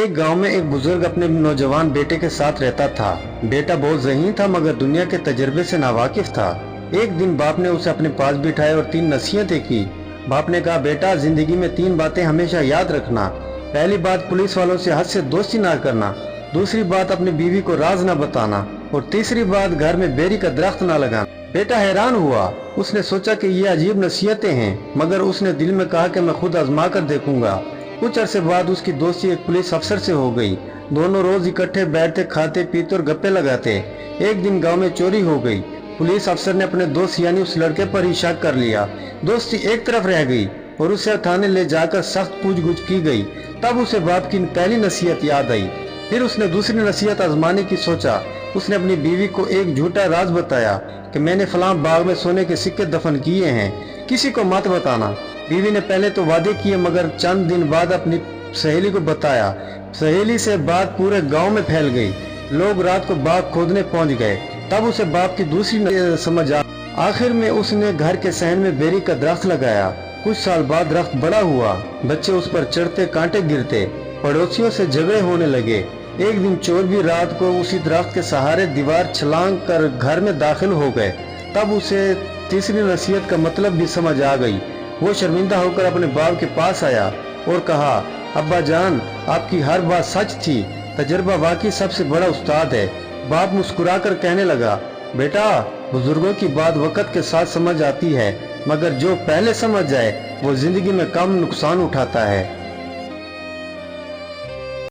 एक गांव में एक बुजुर्ग अपने नौजवान बेटे के साथ रहता था। बेटा बहुत ज़हीन था मगर दुनिया के तजर्बे से नावाकिफ था। एक दिन बाप ने उसे अपने पास बिठाया और 3 नसीहतें की। बाप ने कहा, बेटा जिंदगी में 3 बातें हमेशा याद रखना। पहली बात, पुलिस वालों से हद से दोस्ती ना करना। दूसरी बात, अपनी बीवी को राज ना बताना। और तीसरी बात, घर में बेरी का दरख्त ना लगाना। बेटा हैरान हुआ। उसने सोचा कि ये अजीब नसीहतें हैं, मगर उसने दिल में कहा कि मैं खुद आजमा कर देखूंगा। कुछ अरसे बाद उसकी दोस्ती एक पुलिस अफसर से हो गई। दोनों रोज इकट्ठे बैठते, खाते पीते और गप्पे लगाते। एक दिन गांव में चोरी हो गई। पुलिस अफसर ने अपने दोस्त यानी उस लड़के पर ही शक कर लिया। दोस्ती एक तरफ रह गई और उसे थाने ले जाकर सख्त पूछगछ की गई। तब उसे बाप की पहली नसीहत याद आई। फिर उसने दूसरी नसीहत आजमाने की सोचा। उसने अपनी बीवी को एक झूठा राज बताया कि मैंने फलां बाग में सोने के सिक्के दफन किए हैं, किसी को मत बताना। बीवी ने पहले तो वादे किए मगर चंद दिन बाद अपनी सहेली को बताया। सहेली से बात पूरे गांव में फैल गई। लोग रात को बाग खोदने पहुंच गए। तब उसे बाप की दूसरी समझ आ। आखिर में उसने घर के सहन में बेरी का दरख्त लगाया। कुछ साल बाद दरख्त बड़ा हुआ। बच्चे उस पर चढ़ते, कांटे गिरते, पड़ोसियों से झगड़े होने लगे। एक दिन चोर भी रात को उसी दरख्त के सहारे दीवार छलांग कर घर में दाखिल हो गए। तब उसे तीसरी नसीहत का मतलब भी समझ आ गई। वो शर्मिंदा होकर अपने बाप के पास आया और कहा, अब्बा जान, आपकी हर बात सच थी। तजर्बा वाकई सबसे बड़ा उस्ताद है। बाप मुस्कुराकर कहने लगा, बेटा बुजुर्गों की बात वक्त के साथ समझ आती है, मगर जो पहले समझ जाए वो जिंदगी में कम नुकसान उठाता है।